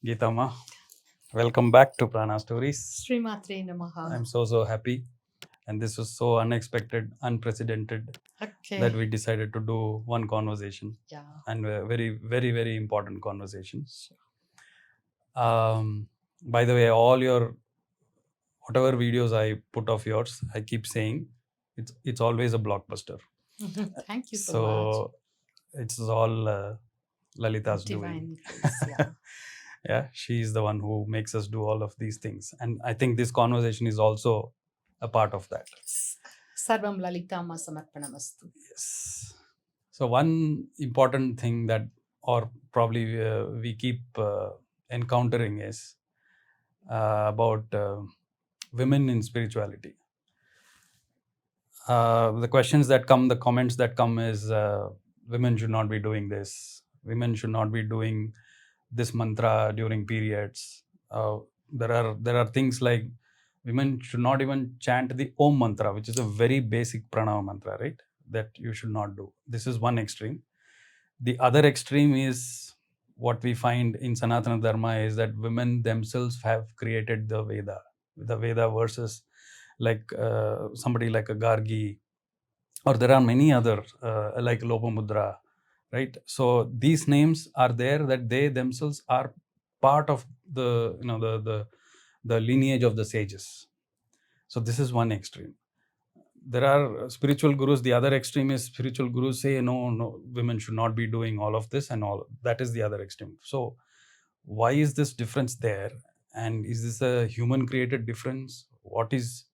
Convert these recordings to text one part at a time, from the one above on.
Geetha Amma, welcome back to Prana Stories. Sri Matre Namaha. I'm so happy, and this was so unexpected, unprecedented that we decided to do one conversation, and a very important conversation. By the way, all your whatever videos I put of yours, I keep saying it's always a blockbuster. Thank you so much. It's all Lalita's Divine doing. grace, Yeah, she's the one who makes us do all of these things, and I think this conversation is also a part of that. Sarvam Lalita Amma Samarpanamastu. Yes. So one important thing that, or probably we keep encountering is about women in spirituality. The questions that come, the comments that come is women should not be doing this. Women should not be doing this mantra during periods. There are things like women should not even chant the Om mantra, which is a very basic Pranava Mantra, right? That you should not do. This is one extreme. The other extreme is what we find in Sanatana Dharma is that women themselves have created the Veda verses, like somebody like a Gargi, or there are many other like Lopamudra, right? So these names are there that they themselves are part of the the lineage of the sages. So this is one extreme. There are spiritual gurus. The other extreme is spiritual gurus say no, women should not be doing all of this, and all that is the other extreme. So why is this difference there, and is this a human created difference? What is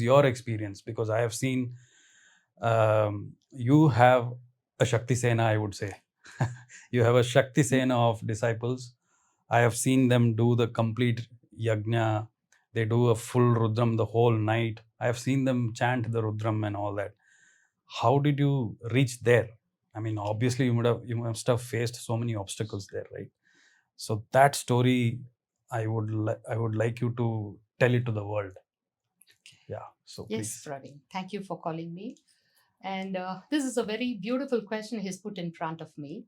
your experience? Because I have seen you have a Shakti Sena, I would say. You have a Shakti Sena of disciples. I have seen them do the complete yajna. They do a full Rudram the whole night. I have seen them chant the Rudram and all that. How did you reach there? I mean, obviously you must have faced so many obstacles there, right? So that story, I would like you to tell it to the world. Yeah. So yes, please. Praveen. Thank you for calling me. And this is a very beautiful question he's put in front of me.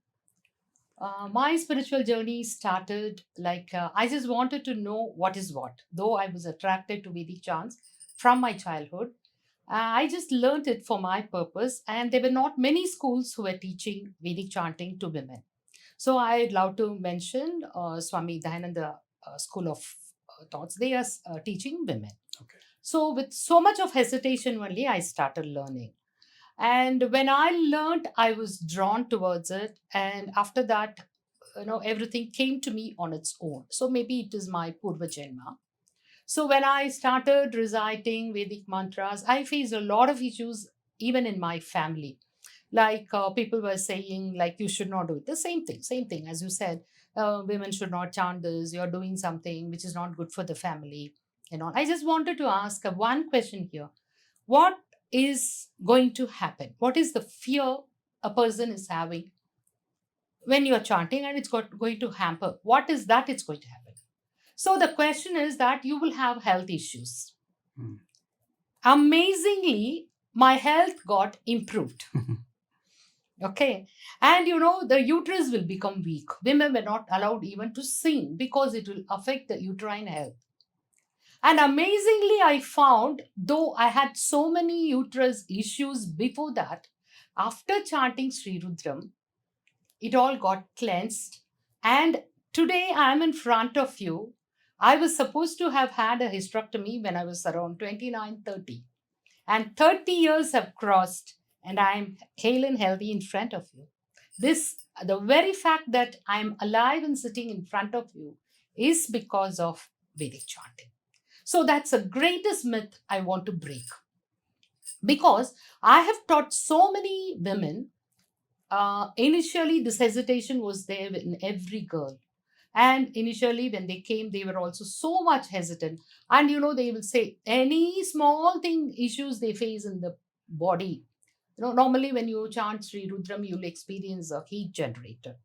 My spiritual journey started like I just wanted to know what is what. Though I was attracted to Vedic chants from my childhood, I just learned it for my purpose, and there were not many schools who were teaching Vedic chanting to women. So I'd love to mention Swami Dayananda School of Thoughts. They are teaching women. Okay. So with so much of hesitation only, I started learning. And when I learned, I was drawn towards it. And after that, everything came to me on its own. So maybe it is my Purva Janma. So when I started reciting Vedic mantras, I faced a lot of issues even in my family. Like people were saying, like, you should not do it. The same thing as you said. Women should not chant this. You're doing something which is not good for the family. I just wanted to ask one question here. What is going to happen? What is the fear a person is having when you're chanting and it's going to hamper? What is that it's going to happen? So the question is that you will have health issues. Amazingly, my health got improved. Okay. And the uterus will become weak. Women were not allowed even to sing because it will affect the uterine health. And amazingly, I found, though I had so many uterus issues before that, after chanting Sri Rudram, it all got cleansed. And today I am in front of you. I was supposed to have had a hysterectomy when I was around 29, 30. And 30 years have crossed, and I am hale and healthy in front of you. The very fact that I'm alive and sitting in front of you is because of Vedic chanting. So that's the greatest myth I want to break. Because I have taught so many women, initially this hesitation was there in every girl. And initially when they came, they were also so much hesitant. And they will say any small thing issues they face in the body. Normally when you chant Sri Rudram, you'll experience a heat generator.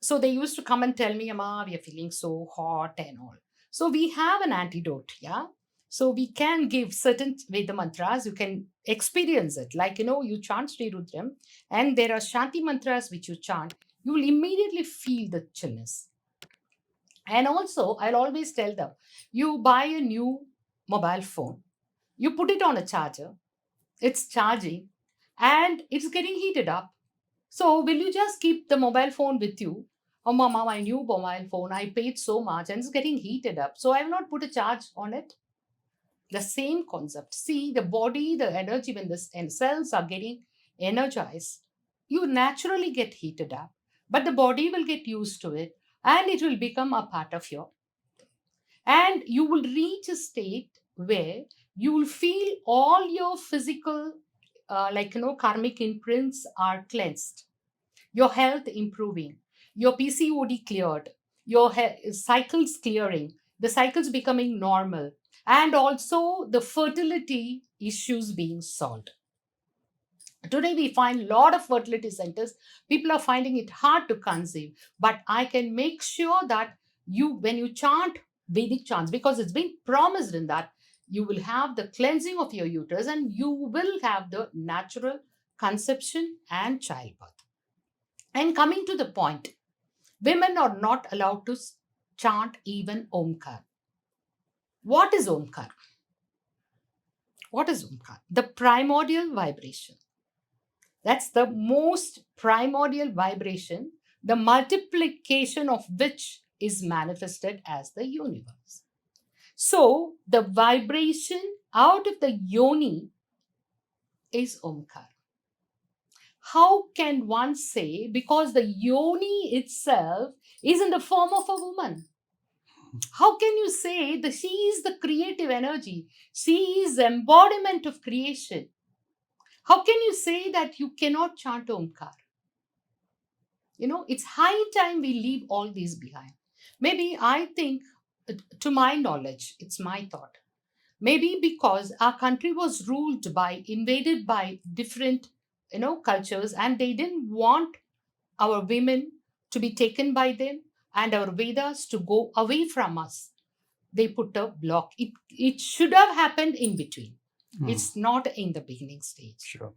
So they used to come and tell me, Amma, we are feeling so hot and all. So we have an antidote, yeah. So we can give certain Veda mantras, you can experience it. Like, you chant Sri Rudram and there are Shanti mantras which you chant, you will immediately feel the chillness. And also, I'll always tell them, you buy a new mobile phone, you put it on a charger, it's charging, and it's getting heated up. So, will you just keep the mobile phone with you? Oh, mama, my new mobile phone, I paid so much and it's getting heated up. So, I have not put a charge on it. The same concept. See, the body, the energy, when the cells are getting energized, you naturally get heated up, but the body will get used to it and it will become a part of your, and you will reach a state where you will feel all your physical, karmic imprints are cleansed, your health improving, your PCOD cleared, your cycles clearing, the cycles becoming normal, and also the fertility issues being solved. Today, we find a lot of fertility centers. People are finding it hard to conceive, but I can make sure that when you chant Vedic chants, because it's been promised in that, you will have the cleansing of your uterus and you will have the natural conception and childbirth. And coming to the point, women are not allowed to chant even Omkar. What is Omkar? What is Omkar? The primordial vibration. That's the most primordial vibration, the multiplication of which is manifested as the universe. So, the vibration out of the yoni is Omkar. How can one say, because the yoni itself is in the form of a woman? How can you say that she is the creative energy? She is the embodiment of creation. How can you say that you cannot chant Omkar? It's high time we leave all these behind. Maybe I think, to my knowledge, it's my thought. Maybe because our country was invaded by different, cultures, and they didn't want our women to be taken by them and our Vedas to go away from us. They put a block. It should have happened in between. It's not in the beginning stage. Sure.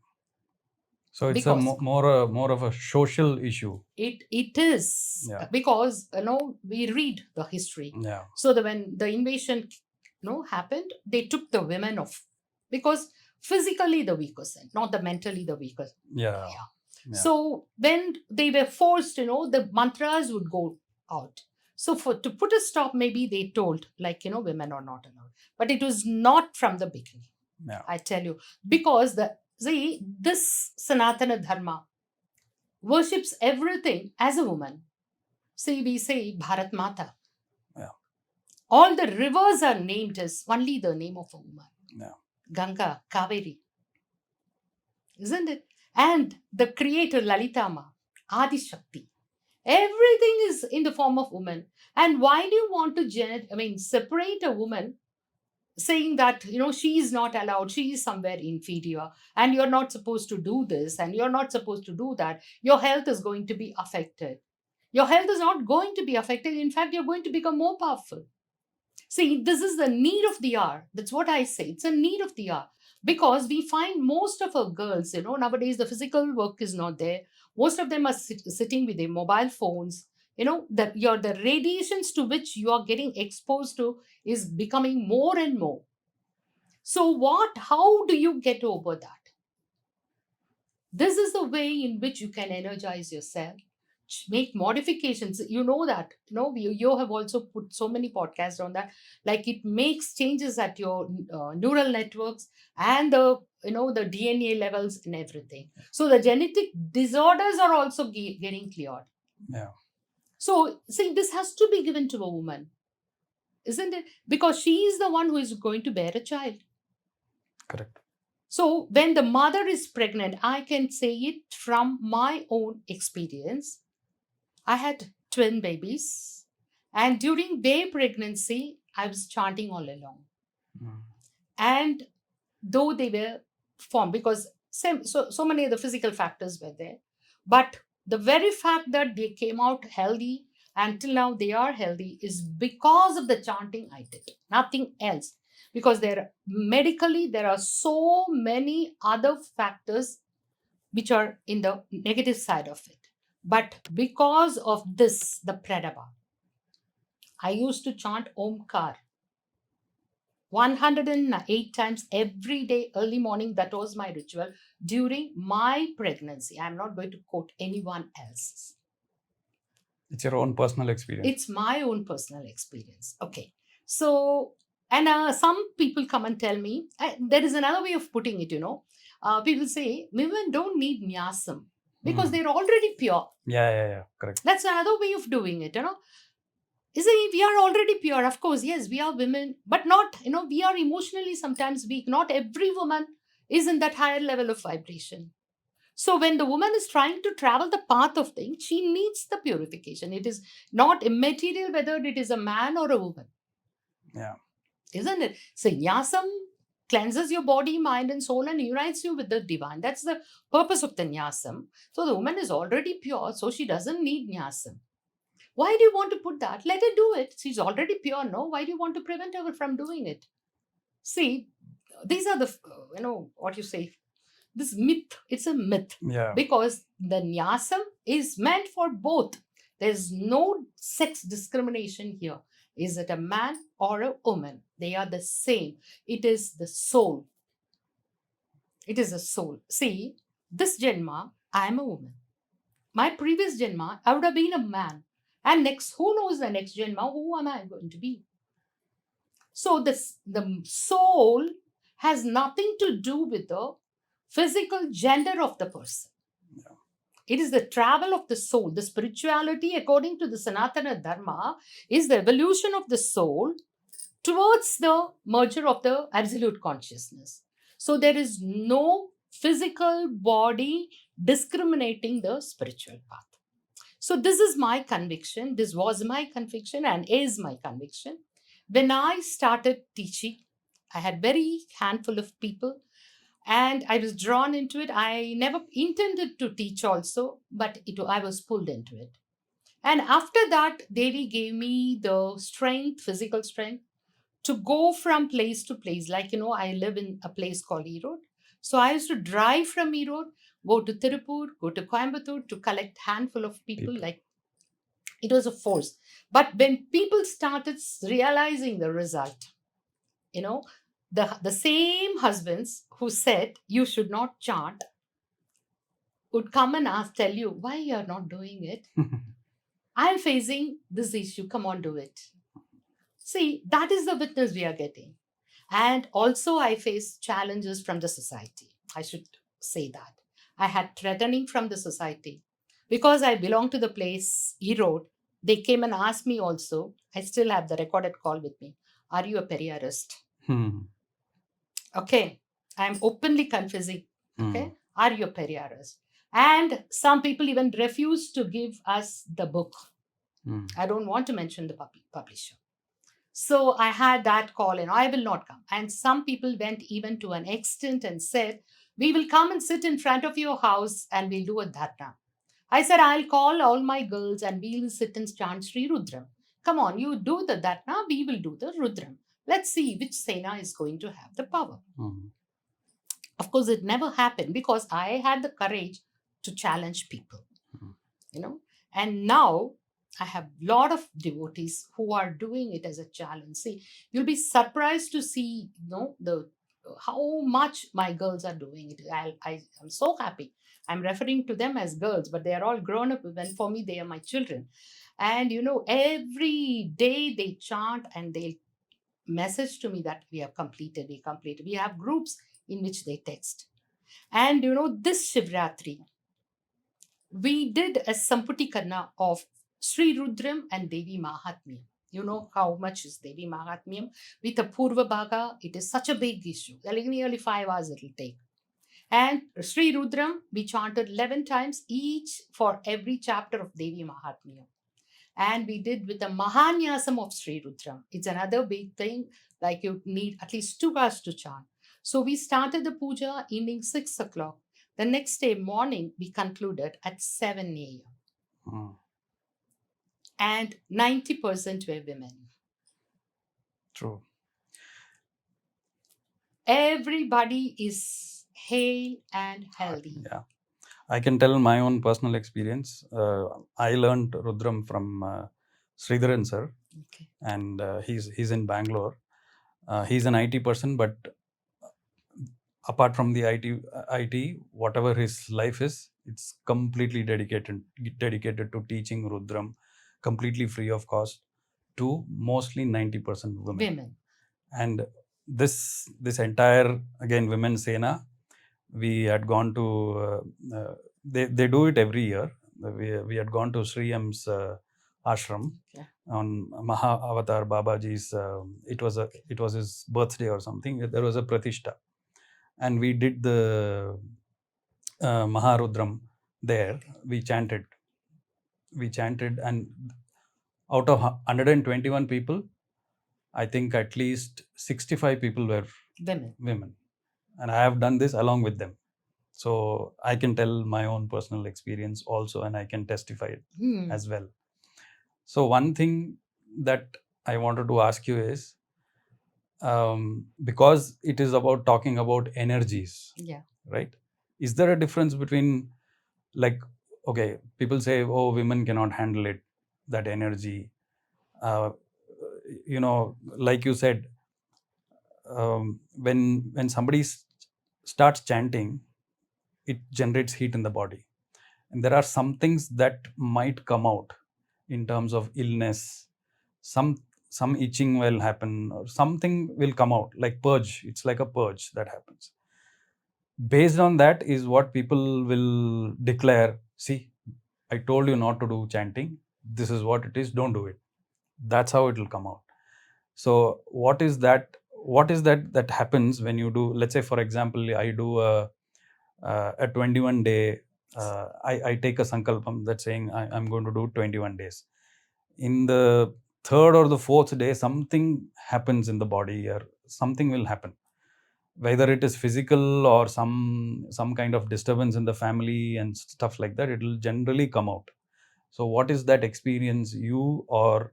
So it's Because more of a social issue. It is. Yeah. Because we read the history. Yeah. So when the invasion happened, they took the women off, because physically the weakest, not the mentally the weakest. Yeah. So when they were forced, the mantras would go out. So to put a stop, maybe they told, women are not allowed. But it was not from the beginning. Yeah. I tell you, because this Sanatana Dharma worships everything as a woman. See, we say Bharat Mata. Yeah. All the rivers are named as only the name of a woman. Yeah. Ganga, Kaveri. Isn't it? And the creator Lalita Amma, Adi Shakti. Everything is in the form of woman. And why do you want to separate a woman, saying that she is not allowed, she is somewhere inferior, and you're not supposed to do this and you're not supposed to do that? Your health is going to be affected. Your health is not going to be affected. In fact, you're going to become more powerful. See, this is the need of the hour. That's what I say. It's a need of the hour. Because we find most of our girls, nowadays the physical work is not there. Most of them are sitting with their mobile phones. The radiations to which you are getting exposed to is becoming more and more. So how do you get over that? This is the way in which you can energize yourself, make modifications. That you have also put so many podcasts on that. Like, it makes changes at your neural networks and the the DNA levels and everything. So the genetic disorders are also getting cleared. Yeah. So see, this has to be given to a woman, isn't it? Because she is the one who is going to bear a child. Correct. So when the mother is pregnant, I can say it from my own experience. I had twin babies, and during their pregnancy, I was chanting all along. And though they were formed, because so many of the physical factors were there, but the very fact that they came out healthy, until now they are healthy, is because of the chanting I did, nothing else. Because medically there are so many other factors which are in the negative side of it. But because of this, the Pranava, I used to chant Omkar 108 times every day, early morning. That was my ritual during my pregnancy. I'm not going to quote anyone else's. It's your own personal experience. It's my own personal experience. Okay. So, and some people come and tell me, there is another way of putting it, people say women don't need nyasam because they're already pure. Yeah, correct. That's another way of doing it, Is it, we are already pure, of course. Yes, we are women, but not, we are emotionally sometimes weak. Not every woman is in that higher level of vibration. So when the woman is trying to travel the path of things, she needs the purification. It is not immaterial whether it is a man or a woman. Yeah. Isn't it? So nyasam cleanses your body, mind, and soul and unites you with the divine. That's the purpose of the nyasam. So the woman is already pure, so she doesn't need nyasam. Why do you want to put that? Let her do it. She's already pure, no? Why do you want to prevent her from doing it? See, these are the, what you say, this myth. It's a myth. Yeah. Because the nyasam is meant for both. There's no sex discrimination here. Is it a man or a woman? They are the same. It is the soul. It is a soul. See, this Janma, I am a woman. My previous Janma, I would have been a man. And next, who knows the next Janma? Who am I going to be? So the soul has nothing to do with the physical gender of the person. Yeah. It is the travel of the soul. The spirituality, according to the Sanatana Dharma, is the evolution of the soul towards the merger of the absolute consciousness. So there is no physical body discriminating the spiritual path. So this is my conviction. This was my conviction and is my conviction. When I started teaching, I had very handful of people and I was drawn into it. I never intended to teach also, but I was pulled into it. And after that, Devi gave me the strength, physical strength, to go from place to place. Like, I live in a place called Erode. So I used to drive from Erode, go to Tirupur, go to Coimbatore to collect handful of people. Like, it was a force. But when people started realizing the result, the same husbands who said you should not chant would come and tell you why you are not doing it. I'm facing this issue. Come on, do it. See, that is the witness we are getting. And also, I face challenges from the society. I should say that. I had threatening from the society. Because I belong to the place, Erode, they came and asked me also. I still have the recorded call with me. Are you a Periyarist? Okay. I'm openly confessing. Okay. Are you a Periyarist? And some people even refuse to give us the book. I don't want to mention the publisher. So I had that call and I will not come. And some people went even to an extent and said, we will come and sit in front of your house and we'll do a dharna. I said, I'll call all my girls and we'll sit and chant Sri Rudram. Come on, you do the dharna, we will do the Rudram. Let's see which Sena is going to have the power. Of course, it never happened because I had the courage to challenge people, and now I have a lot of devotees who are doing it as a challenge. See, you'll be surprised to see, how much my girls are doing it. I'm so happy. I'm referring to them as girls, but they are all grown up women. For me, they are my children. And, every day they chant and they message to me that we have completed, We have groups in which they text. And, this Shivratri, we did a Samputikana of Sri Rudram and Devi Mahatmyam. You know how much is Devi Mahatmyam? With a Purva Bhaga, it is such a big issue. Like nearly 5 hours it will take. And Sri Rudram, we chanted 11 times each for every chapter of Devi Mahatmyam. And we did with the Mahanyasam of Sri Rudram. It's another big thing, like you need at least 2 hours to chant. So we started the puja evening 6 o'clock. The next day morning, we concluded at 7 a.m. And 90% were women. True. Everybody is hale and healthy. Yeah. I can tell my own personal experience. I learned Rudram from Sridharan sir, Okay. and he's in Bangalore. He's an IT person, but apart from the IT, whatever his life is, it's completely dedicated to teaching Rudram, completely free of cost, to mostly 90% women. And this entire, again, women Sena, we had gone to they do it every year. We had gone to Sri M's ashram on Maha Avatar Babaji's. It was his birthday or something. There was a pratishtha, and we did the Maharudram there. We chanted, and out of 121 people, I think at least 65 people were women, and I have done this along with them. So I can tell my own personal experience also, and I can testify it as well. So one thing that I wanted to ask you is, because it is about talking about energies, right? Is there a difference between, like, okay, people say, oh, women cannot handle it, that energy. Like you said, when somebody starts chanting, it generates heat in the body, and there are some things that might come out in terms of illness. Some itching will happen, or something will come out, like purge. It's like a purge that happens. Based on that is what people will declare, see, I told you not to do chanting, this is what it is, don't do it. That's how it will come out. So what is that that happens when you do, let's say, for example, I do a 21 day, I take a sankalpam that's saying I'm going to do 21 days. In the third or the fourth day, something happens in the body, or something will happen, whether it is physical or some kind of disturbance in the family and stuff like that. It will generally come out. So what is that experience you or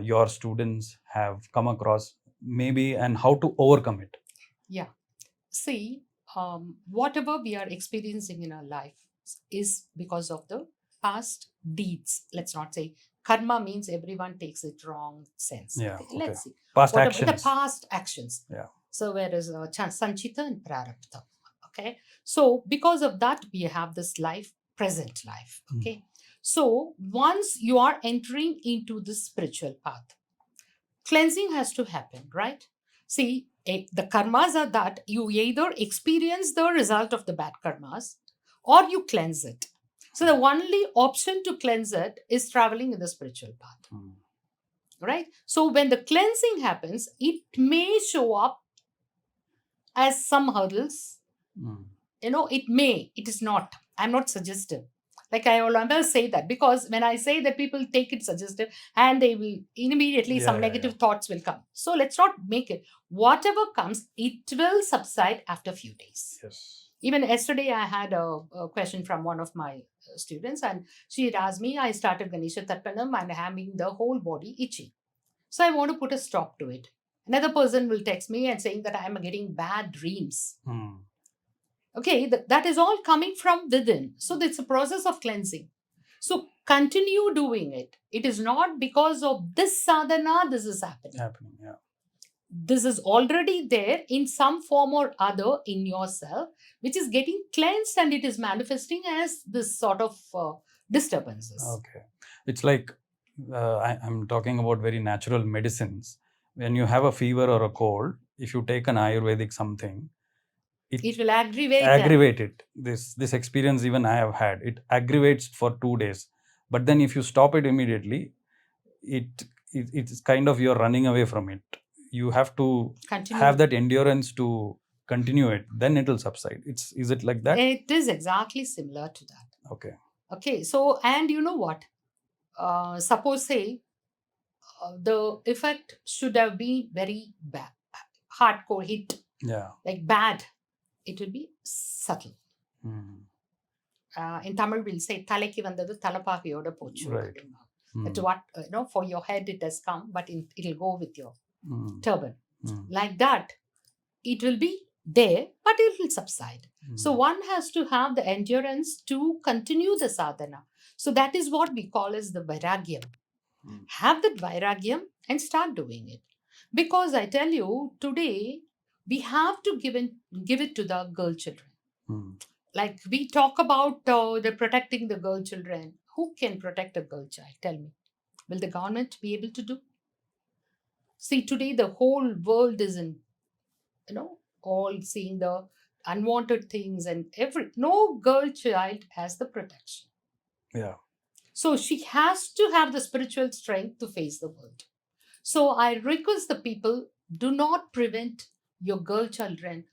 your students have come across, maybe, and how to overcome it? Yeah. See, whatever we are experiencing in our life is because of the past deeds. Let's not say karma means everyone takes it wrong sense. Yeah. Okay. Okay. Let's see. Past Whatever actions. the past actions. Yeah. So where is Sanchita and Prarabdha? Okay. So because of that, we have this life, present life. Okay. So once you are entering into this spiritual path, cleansing has to happen, right? See, the karmas are that you either experience the result of the bad karmas or you cleanse it. So the only option to cleanse it is traveling in the spiritual path. Right? So when the cleansing happens, it may show up as some hurdles. It is not. I'm not suggestive. Like I will never say that, because when I say that, people take it suggestive and they will immediately some negative thoughts will come. So let's not make it. Whatever comes, it will subside after a few days. Yes. Even yesterday, I had a question from one of my students, and she had asked me, I started Ganesha Tarpanam and having the whole body itchy. So I want to put a stop to it. Another person will text me and saying that I am getting bad dreams. Okay, that is all coming from within. So it's a process of cleansing. So continue doing it. It is not because of this sadhana, this is happening. Yeah. This is already there in some form or other in yourself, which is getting cleansed, and it is manifesting as this sort of disturbances. Okay. It's like, I'm talking about very natural medicines. When you have a fever or a cold, if you take an Ayurvedic something, it will aggravate it. This experience even I have had. It aggravates for 2 days. But then if you stop it immediately, it's kind of you're running away from it. You have to have that endurance to continue it. Then it will subside. Is it like that? It is exactly similar to that. Okay. So, and you know what? Suppose say the effect should have been very bad, hardcore hit. Yeah. Like bad. It will be subtle. In Tamil, we'll say "Talaiki vandadu talapaakiyoda pochu." Right. That's what for your head it has come, but it'll go with your turban. Like that, it will be there, but it will subside. So one has to have the endurance to continue the sadhana. So that is what we call as the vairagyam. Have that vairagyam and start doing it. Because I tell you, today we have to give it to the girl children. Like we talk about the protecting the girl children. Who can protect a girl child? Tell me. Will the government be able to do? See, today the whole world is in, all seeing the unwanted things and no girl child has the protection. Yeah. So she has to have the spiritual strength to face the world. So I request the people, do not prevent your girl children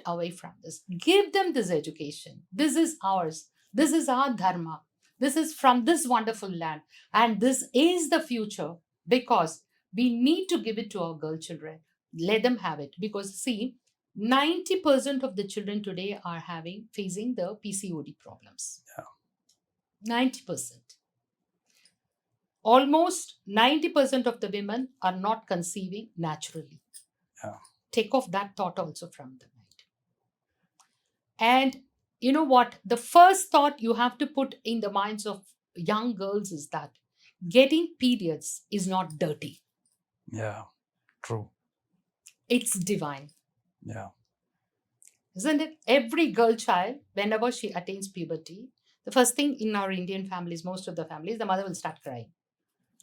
away from this. Give them this education. This is ours. This is our dharma. This is from this wonderful land. And this is the future, because we need to give it to our girl children. Let them have it. Because see, 90% of the children today are facing the PCOD problems. Yeah. 90%. Almost 90% of the women are not conceiving naturally. Yeah. Take off that thought also from the mind. And you know what? The first thought you have to put in the minds of young girls is that getting periods is not dirty. Yeah. True. It's divine. Yeah. Isn't it? Every girl child, whenever she attains puberty, the first thing in our Indian families, most of the families, the mother will start crying.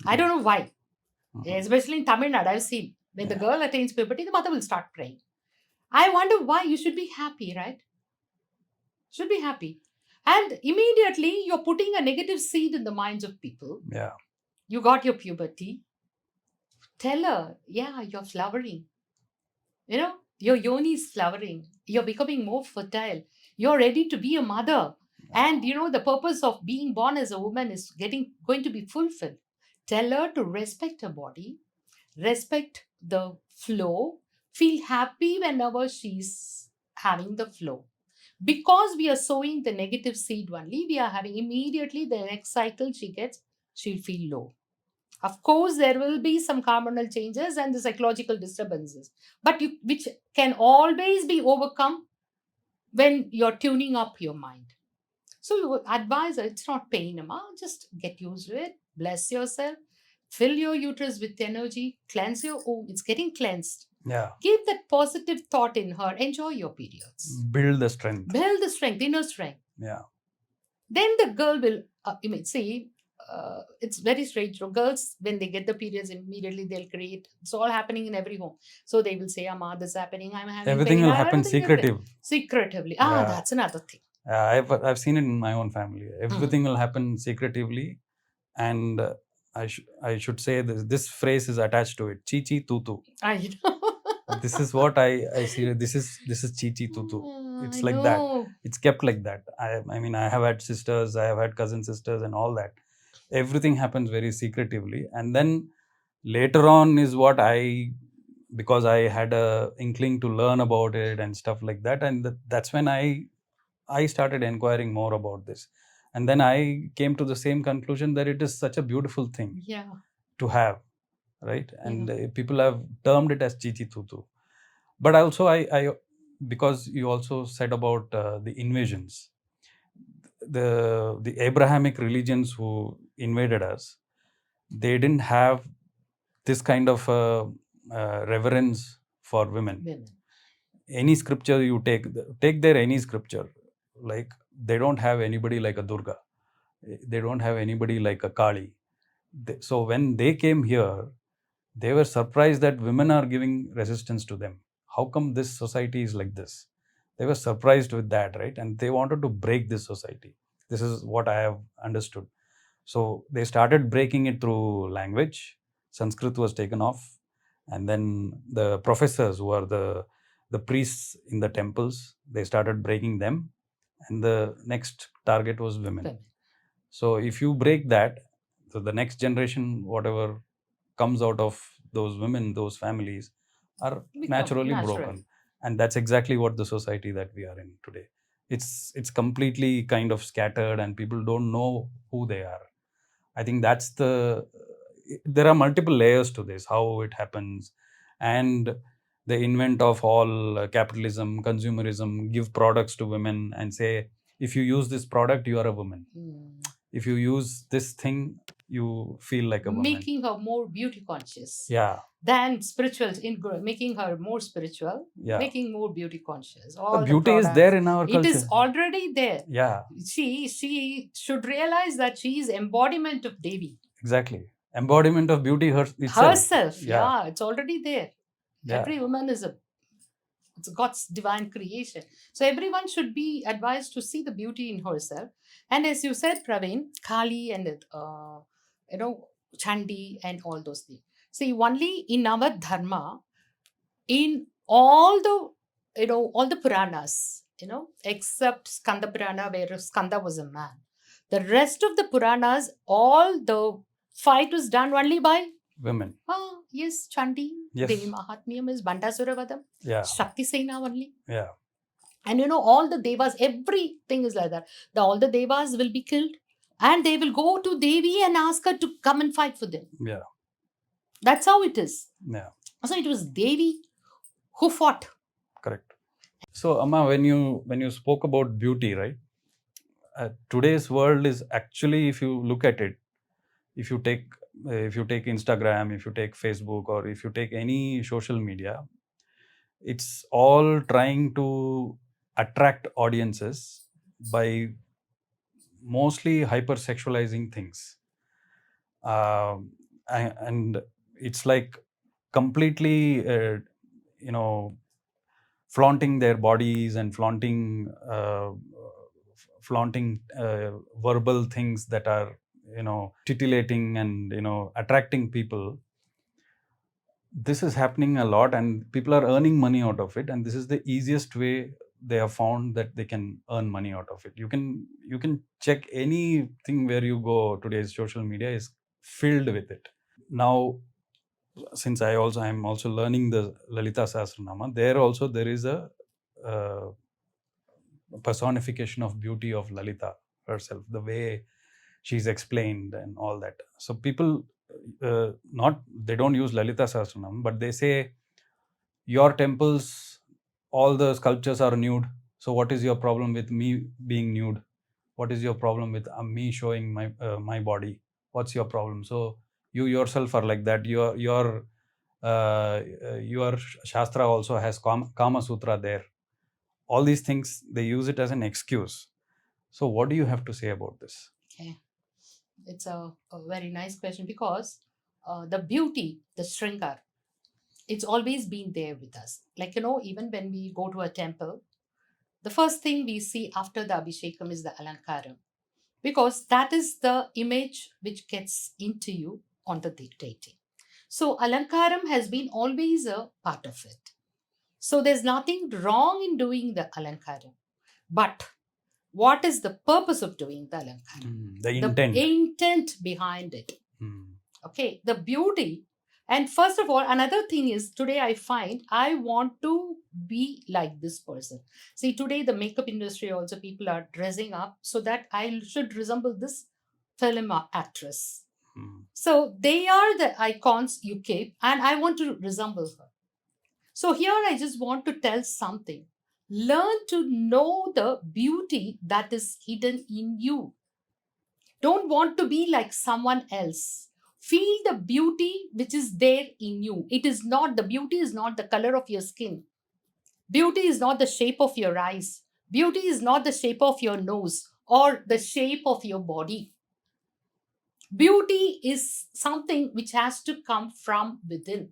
I don't know why. Especially in Tamil Nadu, I've seen when the girl attains puberty, the mother will start praying. I wonder why. You should be happy, right? Should be happy. And immediately you're putting a negative seed in the minds of people. Yeah. You got your puberty. Tell her, yeah, you're flowering. Your yoni is flowering. You're becoming more fertile. You're ready to be a mother. And the purpose of being born as a woman is going to be fulfilled. Tell her to respect her body, respect the flow, feel happy whenever she's having the flow. Because we are sowing the negative seed only, we are having immediately the next cycle she'll feel low. Of course, there will be some hormonal changes and the psychological disturbances, but which can always be overcome when you're tuning up your mind. So you advise her, it's not pain, Amma. Just get used to it. Bless yourself. Fill your uterus with energy. Cleanse your womb. It's getting cleansed. Yeah. Give that positive thought in her. Enjoy your periods. Build the strength. Build the strength, inner strength. Yeah. Then the girl will, it's very strange. Girls, when they get the periods, immediately they'll create. It's all happening in every home. So they will say, Amma, this is happening. I'm having everything pain. will happen Secretively. Yeah. That's another thing. I've seen it in my own family. Everything will happen secretively, and I should say this phrase is attached to it. Chi chi tu tu. I know. This is what I see. This is chi chi tu tu. It's like that. It's kept like that. I mean, I have had sisters, I have had cousin sisters, and all that. Everything happens very secretively, and then later on is what because I had a inkling to learn about it and stuff like that, and that's when I started inquiring more about this, and then I came to the same conclusion that it is such a beautiful thing to have, right? And people have termed it as chichi tutu. But also I because you also said about the invasions, the Abrahamic religions who invaded us, they didn't have this kind of reverence for women. Any scripture you take there, any scripture, like they don't have anybody like a Durga, they don't have anybody like a Kali. So when they came here, they were surprised that women are giving resistance to them. How come this society is like this? They were surprised with that, right? And they wanted to break this society. This is what I have understood. So they started breaking it through language. Sanskrit was taken off, and then the professors, who are the priests in the temples, they started breaking them, and the next target was women. So if you break that, so the next generation, whatever comes out of those women, those families, are naturally broken. And that's exactly what the society that we are in today. It's completely kind of scattered, and people don't know who they are. I think there are multiple layers to this, how it happens, and the invent of all capitalism, consumerism, give products to women and say, if you use this product, you are a woman. If you use this thing, you feel like a woman. Making her more beauty conscious. Yeah. Than spiritual, making her more spiritual, Yeah. making more beauty conscious. The beauty is there in our culture. It is already there. Yeah. She should realize that she is embodiment of Devi. Exactly. Embodiment of beauty herself. Yeah, it's already there. Yeah. Every woman is it's God's divine creation. So everyone should be advised to see the beauty in herself. And as you said, Praveen, Kali and Chandi and all those things. See, only in our dharma, in all the Puranas, except Skanda Purana, where Skanda was a man. The rest of the Puranas, all the fight was done only by women. Yes, Chandi, Yes. Devi Mahatmyam is Bandasura Vadam. Yeah. Shakti Sena only. Yeah. And all the devas, everything is like that. All the devas will be killed and they will go to Devi and ask her to come and fight for them. Yeah. That's how it is. Yeah. So it was Devi who fought. Correct. So Amma, when you spoke about beauty, right? Today's world is actually, if you look at it, if you take Instagram, if you take Facebook, or if you take any social media, it's all trying to attract audiences by mostly hypersexualizing things, and it's like completely flaunting their bodies and flaunting verbal things that are titillating and attracting people. This is happening a lot and people are earning money out of it, and this is the easiest way they have found that they can earn money out of it. You can check anything where you go. Today's social media is filled with it. Now, since I'm also learning the Lalita Sahasranama, there is a personification of beauty of Lalita herself, the way she's explained and all that. So people they don't use Lalita Sahasranam, but they say, your temples, all the sculptures are nude. So what is your problem with me being nude? What is your problem with me showing my body? What's your problem? So you yourself are like that. Your Shastra also has Kama Sutra there. All these things, they use it as an excuse. So what do you have to say about this? Okay. It's a very nice question, because the beauty, the Shringar, it's always been there with us. Like, even when we go to a temple, the first thing we see after the Abhishekam is the Alankaram, because that is the image which gets into you on the deity. So Alankaram has been always a part of it. So there's nothing wrong in doing the Alankaram. But what is the purpose of doing the Alankaram? The intent. The intent behind it. Okay, the beauty. And first of all, another thing is, today I find I want to be like this person. See, today the makeup industry also, people are dressing up so that I should resemble this film actress. So they are the icons you keep, and I want to resemble her. So here I just want to tell something. Learn to know the beauty that is hidden in you. Don't want to be like someone else. Feel the beauty which is there in you. The beauty is not the color of your skin. Beauty is not the shape of your eyes. Beauty is not the shape of your nose or the shape of your body. Beauty is something which has to come from within.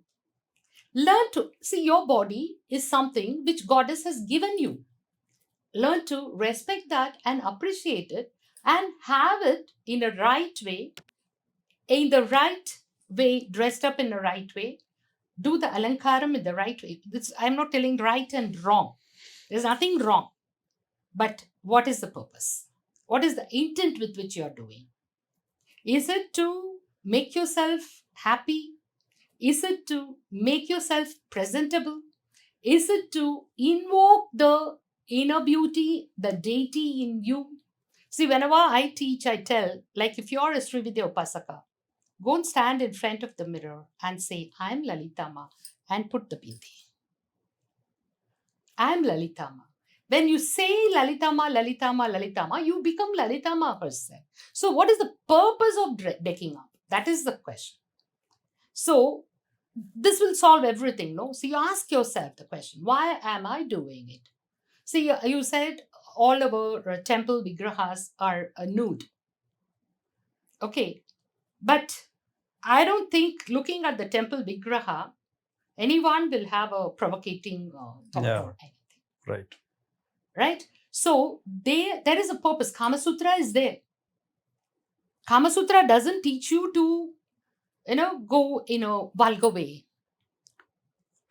Learn to see your body is something which Goddess has given you. Learn to respect that and appreciate it and have it in the right way, dressed up in the right way. Do the Alankaram in the right way. I'm not telling right and wrong. There's nothing wrong. But what is the purpose? What is the intent with which you are doing? Is it to make yourself happy? Is it to make yourself presentable? Is it to invoke the inner beauty, the deity in you? See, whenever I teach, I tell, like if you're a Sree Vidya Upasaka, go and stand in front of the mirror and say, I'm Lalita Amma, and put the beauty. I'm Lalita Amma. When you say Lalitama, Lalitama, Lalitama, you become Lalitama herself. So, what is the purpose of decking up? That is the question. So, this will solve everything, no? So, you ask yourself the question, why am I doing it? See, you said all our temple vigrahas are nude. Okay. But I don't think looking at the temple vigraha, anyone will have a provocating thought Yeah. or anything. Right. Right? So there is a purpose. Kama Sutra is there. Kama Sutra doesn't teach you to, go in a vulgar way.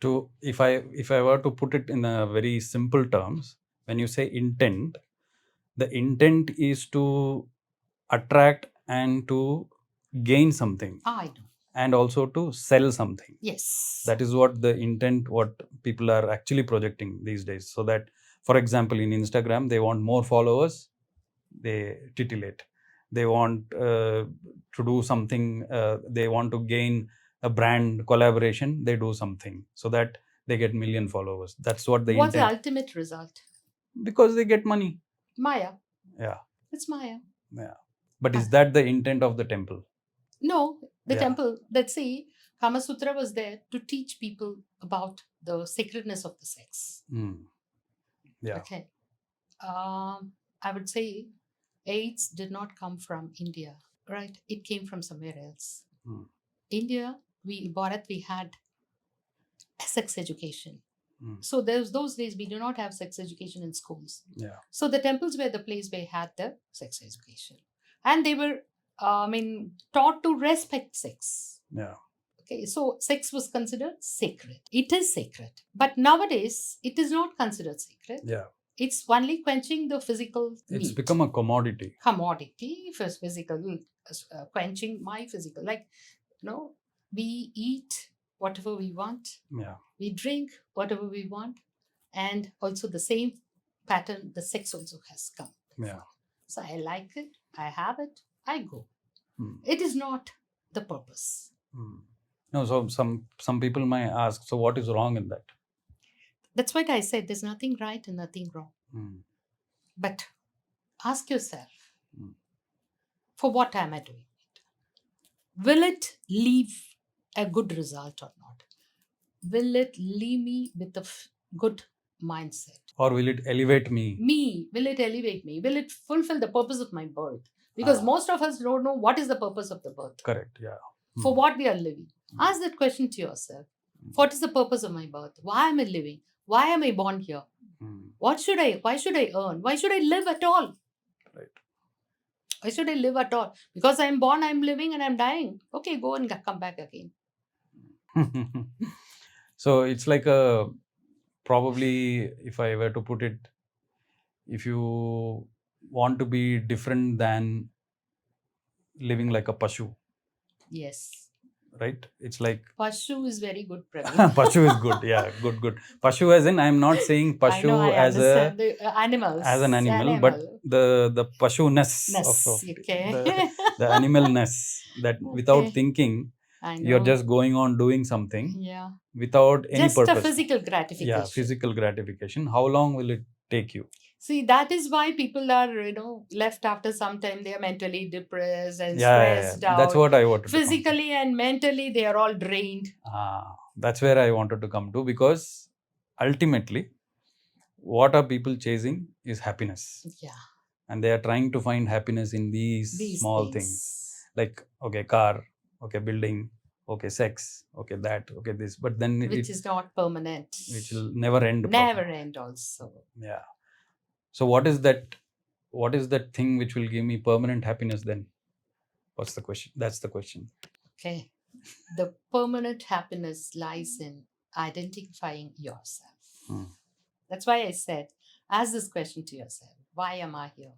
To if I were to put it in a very simple terms, when you say intent, the intent is to attract and to gain something, I know. and also to sell something. Yes. That is what the intent, what people are actually projecting these days. So that, for example, in Instagram, they want more followers, they titillate. They want to do something, they want to gain a brand collaboration, they do something so that they get million followers. That's what the What's the intent. ultimate result? Because they get money. Maya. Yeah. It's Maya. Yeah. But is that the intent of the temple? No, the Yeah. temple, let's see, Kama Sutra was there to teach people about the sacredness of the sex. Yeah. Okay. I would say AIDS did not come from India, right? It came from somewhere else. India, Bharat, we had sex education. So there's those days we do not have sex education in schools. Yeah. So the temples were the place where had the sex education. And they were, taught to respect sex. Yeah. Okay, so sex was considered sacred. It is sacred. But nowadays, it is not considered sacred. Yeah. It's only quenching the physical It's need. become a commodity. Commodity for physical, quenching my physical. Like, we eat whatever we want. Yeah. We drink whatever we want. And also the same pattern, the sex also has come. Yeah. So I like it. I have it. I go. It is not the purpose. No, so some people might ask, so what is wrong in that? That's what I said. There's nothing right and nothing wrong. But ask yourself, for what am I doing it? Will it leave a good result or not? Will it leave me with a good mindset? Or will it elevate me? Will it elevate me? Will it fulfill the purpose of my birth? Because most of us don't know what is the purpose of the birth. Correct, yeah. For what we are living. Ask that question to yourself. What is the purpose of my birth? Why am I living? Why am I born here? Why should I earn? Why should I live at all? Right. Why should I live at all? Because I'm born, I'm living, and I'm dying. Okay, go and come back again. So it's like probably, if I were to put it, if you want to be different than living like a pashu. Yes. Right? It's like Pashu is very good, Praveen. Pashu is good, yeah, good. Pashu as in, I'm not saying pashu as the animals. as an animal, but the pashu-ness of okay. the animalness, that without thinking, you're just going on doing something without any just purpose. A physical gratification. Yeah, physical gratification. How long will it take you? See, that is why people are, left after some time. They are mentally depressed and stressed out. That's what I wanted Physically and mentally, they are all drained. That's where I wanted to come to, because ultimately, what are people chasing is happiness. Yeah. And they are trying to find happiness in these small things. Like, okay, car, okay, building, okay, sex, okay, that, okay, this. But then which is not permanent. Which will never end. Never end also. Yeah. So what is that thing which will give me permanent happiness then? What's the question? That's the question. Okay. The permanent happiness lies in identifying yourself. That's why I said, ask this question to yourself. Why am I here?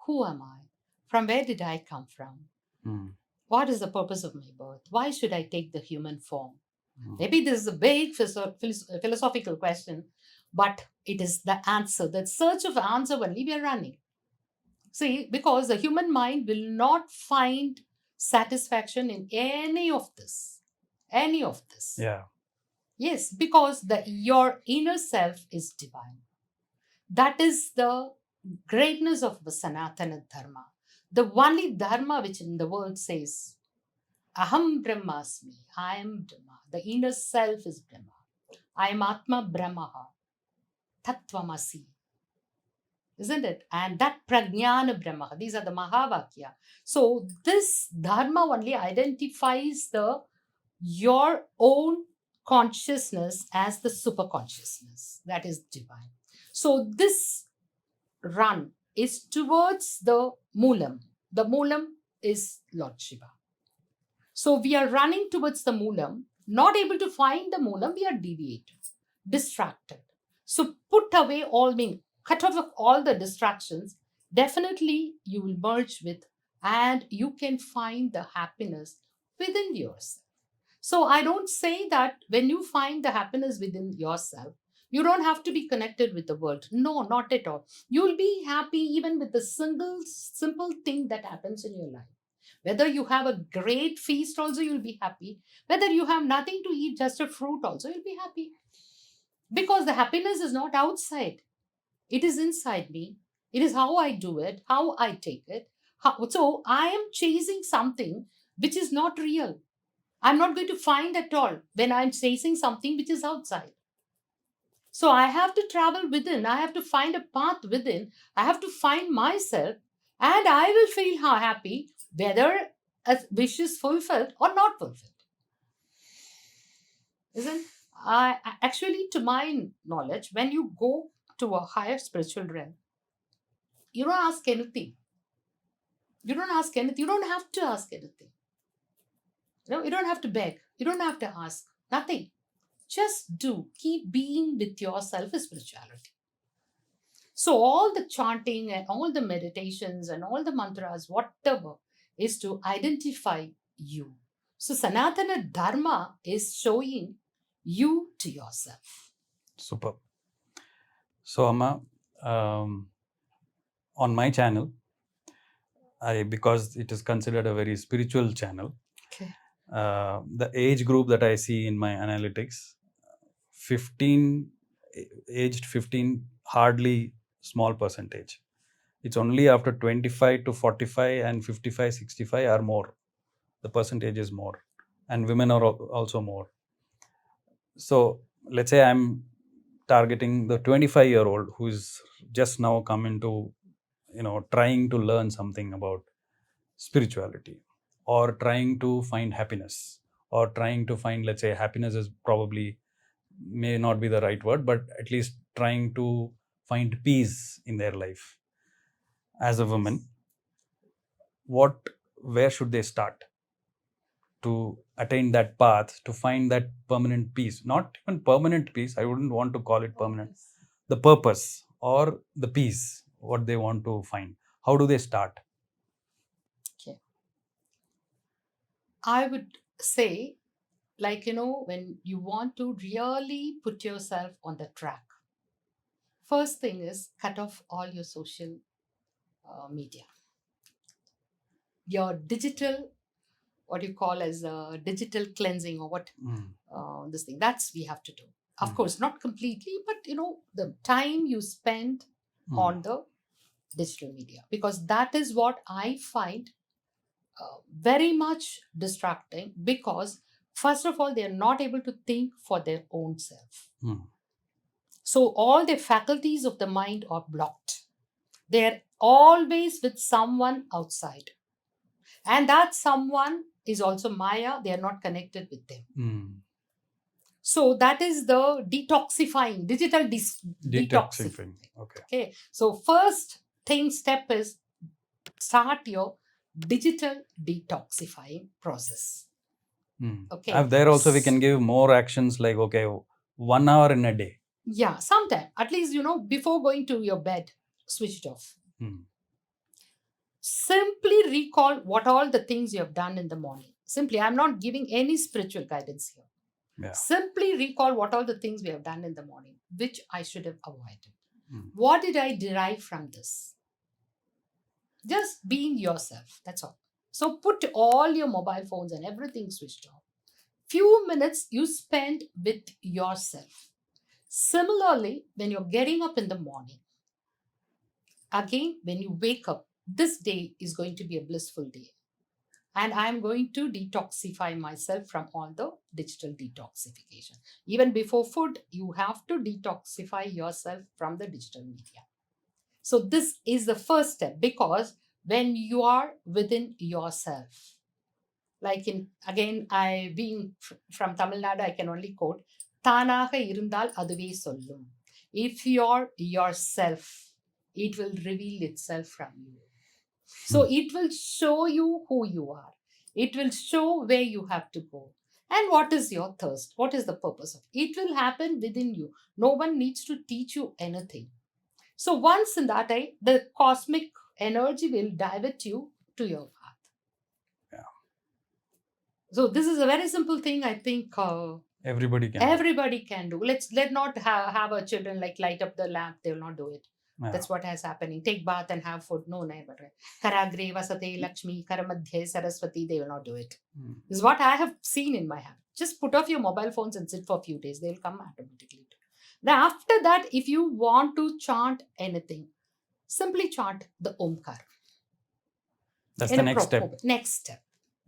Who am I? From where did I come from? What is the purpose of my birth? Why should I take the human form? Maybe this is a big philosophical question, but it is the answer. That search of answer only we are running. See, because the human mind will not find satisfaction in any of this. Any of this. Yeah. Yes, because your inner self is divine. That is the greatness of the Sanatana Dharma. The only Dharma which in the world says, Aham Brahmasmi, I am Brahma. The inner self is Brahma. I am Atma Brahmaha, Tattvamasi. Isn't it? And that Prajnana Brahma, these are the Mahavakya. So this Dharma only identifies your own consciousness as the super consciousness that is divine. So this run is towards the Moolam. The Moolam is Lord Shiva. So we are running towards the Moolam, not able to find the Moolam, we are deviated, distracted. So put away cut off all the distractions, definitely you will merge with and you can find the happiness within yourself. So I don't say that when you find the happiness within yourself, you don't have to be connected with the world. No, not at all. You'll be happy even with the simple thing that happens in your life. Whether you have a great feast also, you'll be happy. Whether you have nothing to eat, just a fruit also, you'll be happy. Because the happiness is not outside. It is inside me. It is how I do it, how I take it. So I am chasing something which is not real. I'm not going to find at all when I'm chasing something which is outside. So I have to travel within. I have to find a path within. I have to find myself and I will feel happy whether a wish is fulfilled or not fulfilled. Isn't actually, to my knowledge, when you go to a higher spiritual realm, you don't ask anything. You don't ask anything. You don't have to ask anything. You don't have to beg. You don't have to ask. Nothing. Just do. Keep being with yourself is spirituality. So all the chanting and all the meditations and all the mantras, whatever, is to identify you. So Sanatana Dharma is showing you to yourself. Super. So Amma, on my channel, because it is considered a very spiritual channel, Okay. The age group that I see in my analytics, aged 15, hardly small percentage. It's only after 25 to 45 and 55, 65 are more. The percentage is more. And women are also more. So let's say I'm targeting the 25-year-old who is just now come into, trying to learn something about spirituality, or trying to find happiness, or trying to find, let's say, happiness is probably may not be the right word, but at least trying to find peace in their life. As a woman, where should they start to attain that path, to find that permanent peace? Not even permanent peace, I wouldn't want to call it permanent. The purpose or the peace, what they want to find. How do they start? Okay. I would say, when you want to really put yourself on the track, first thing is cut off all your social media. Your digital, what you call as digital cleansing, or what this thing, that's we have to do. Of course, not completely, but the time you spend on the digital media, because that is what I find very much distracting, because first of all, they are not able to think for their own self. So all the faculties of the mind are blocked. They're always with someone outside. And that someone is also Maya. They are not connected with them. So that is the detoxifying, digital detoxifying. Okay. So first step is start your digital detoxifying process. Okay. There also we can give more actions like, 1 hour in a day. Yeah, sometime. At least, before going to your bed, switch it off. Simply recall what all the things you have done in the morning. Simply, I'm not giving any spiritual guidance here. Yeah. Simply recall what all the things we have done in the morning, which I should have avoided. What did I derive from this? Just being yourself. That's all. So put all your mobile phones and everything switched off. Few minutes you spend with yourself. Similarly, when you're getting up in the morning, again, when you wake up, this day is going to be a blissful day. And I'm going to detoxify myself from all the digital detoxification. Even before food, you have to detoxify yourself from the digital media. So, this is the first step, because when you are within yourself, like in, again, I being from Tamil Nadu, I can only quote, Tanaga irundal aduve sollum. If you're yourself, it will reveal itself from you. So it will show you who you are. It will show where you have to go. And what is your thirst? What is the purpose of it? It will happen within you. No one needs to teach you anything. So once in that way, the cosmic energy will divert you to your path. Yeah. So this is a very simple thing. I think Everybody can. everybody can do. Let not have our children like light up the lamp. They will not do it. Yeah. That's what has happening. Take bath and have food. No, never. Karagre vasate Lakshmi, Karamadhye Saraswati. They will not do it. This is what I have seen in my hand. Just put off your mobile phones and sit for a few days. They will come automatically. Now, after that, if you want to chant anything, simply chant the Omkar. That's the next step. Next step.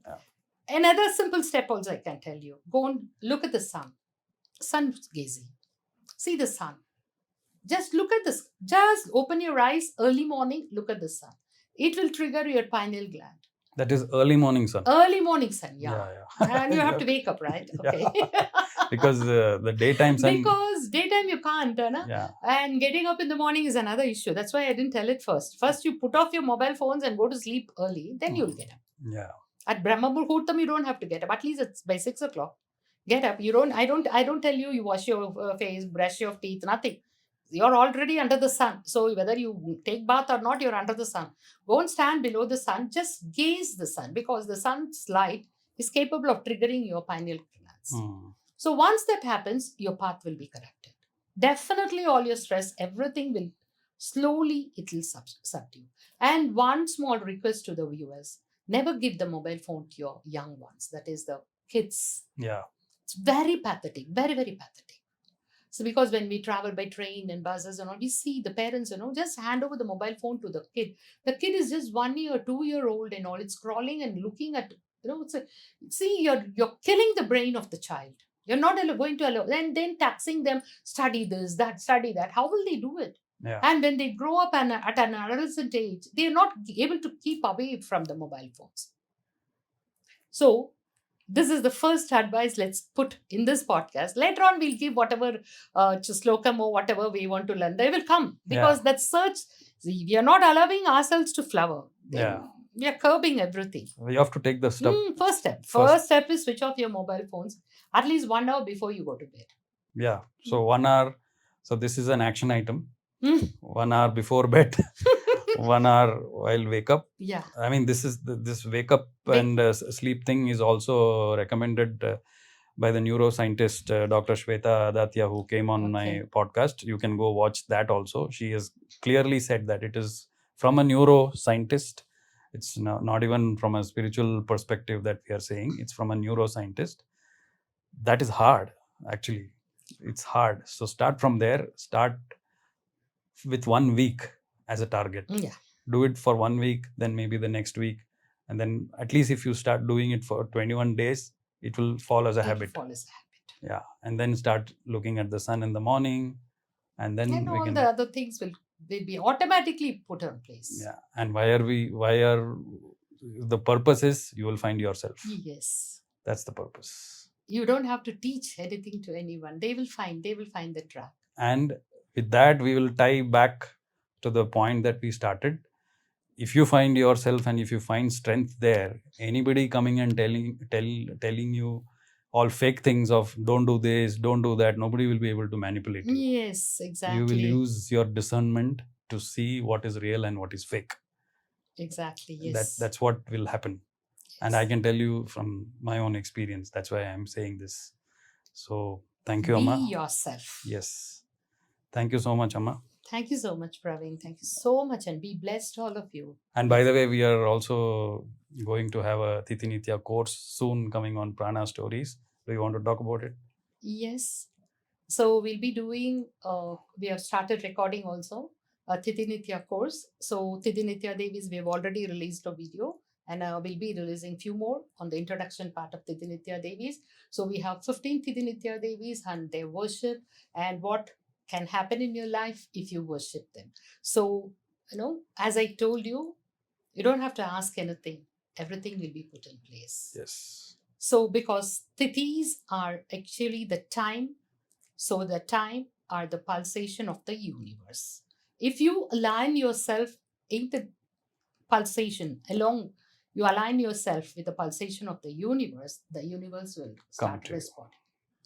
Yeah. Another simple step also I can tell you. Go and look at the sun. Sun gazing. See the sun. Just look at this. Just open your eyes early morning. Look at the sun. It will trigger your pineal gland. That is early morning sun. Early morning sun, Yeah. And you have to wake up, right? Okay. Because the daytime sun. Because daytime you can't, Yeah. And getting up in the morning is another issue. That's why I didn't tell it first. First, you put off your mobile phones and go to sleep early. Then you'll get up. Yeah. At Brahma Muhurtam, you don't have to get up. At least it's by 6 o'clock. Get up. I don't tell you wash your face, brush your teeth, nothing. You're already under the sun. So whether you take bath or not, you're under the sun. Go and stand below the sun. Just gaze the sun, because the sun's light is capable of triggering your pineal glands. So once that happens, your path will be corrected. Definitely all your stress, everything will slowly, it will subdue. And one small request to the viewers, never give the mobile phone to your young ones. That is the kids. Yeah. It's very pathetic, very, very pathetic. So because when we travel by train and buses and all, we see the parents, just hand over the mobile phone to the kid. The kid is just 1 year, 2 year old and all. It's scrolling and looking at, see, you're killing the brain of the child. You're not going to allow, and then taxing them, study this, that, study that. How will they do it? Yeah. And when they grow up at an adolescent age, they're not able to keep away from the mobile phones. So this is the first advice let's put in this podcast. Later on, we'll give whatever slokam or whatever we want to learn. They will come, because that search, we are not allowing ourselves to flower. We are curbing everything. We have to take the step. First step. First step is switch off your mobile phones at least 1 hour before you go to bed. Yeah. So 1 hour. So this is an action item. 1 hour before bed. 1 hour while wake up. Yeah. I mean, this wake up and sleep thing is also recommended by the neuroscientist Dr. Shweta Adatya, who came on my podcast. You can go watch that also. She has clearly said that it is from a neuroscientist. It's not even from a spiritual perspective that we are saying. It's from a neuroscientist. That is hard, actually. It's hard. So start from there. Start with 1 week as a target. Yeah. Do it for 1 week, then maybe the next week. And then at least if you start doing it for 21 days, it will fall as a habit. Yeah. And then start looking at the sun in the morning. And then the other things will be automatically put in place. Yeah. And the purpose is you will find yourself. Yes. That's the purpose. You don't have to teach anything to anyone. They will find the track. And with that, we will tie back to the point that we started. If you find yourself and if you find strength there, anybody coming and telling you all fake things of don't do this, don't do that, nobody will be able to manipulate you. Yes, exactly. You will use your discernment to see what is real and what is fake. Exactly, yes. That's what will happen. Yes. And I can tell you from my own experience. That's why I'm saying this. So thank you, Amma. Be yourself. Yes. Thank you so much, Amma. Thank you so much, Praveen. Thank you so much, and be blessed, all of you. And by the way, we are also going to have a Tithi Nitya course soon coming on Prana Stories. Do you want to talk about it? Yes. So we'll be doing, we have started recording also. Tithi Nitya course. So Tithi Nitya Devis, we have already released a video, and we'll be releasing few more on the introduction part of Tithi Nitya Devis. So we have 15 Tithi Nitya Devis and their worship, and what can happen in your life if you worship them. So, as I told you, you don't have to ask anything. Everything will be put in place. Yes. So because Tithis are actually the time, so the time are the pulsation of the universe. If you align yourself in the pulsation along, you align yourself with the pulsation of the universe will start responding.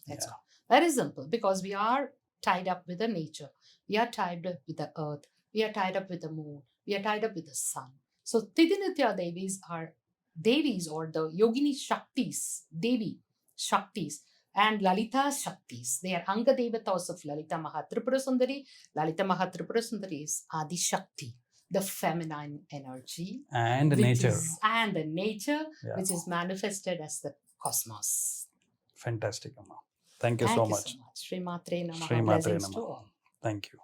That's all. Very simple, because we are tied up with the nature. We are tied up with the earth. We are tied up with the moon. We are tied up with the sun. So Tidinitya Devis are Devis, or the Yogini Shaktis, Devi Shaktis, and Lalita Shaktis. They are Anga Devatas of Lalita Mahatripura Sundari. Lalita Mahatripura Sundari is Adi Shakti, the feminine energy. And nature. And the nature, which is manifested as the cosmos. Fantastic, Amma. Thank you so much. Sri Matre Namaha. Sri Matre Blessings to Namaha. all. Thank you.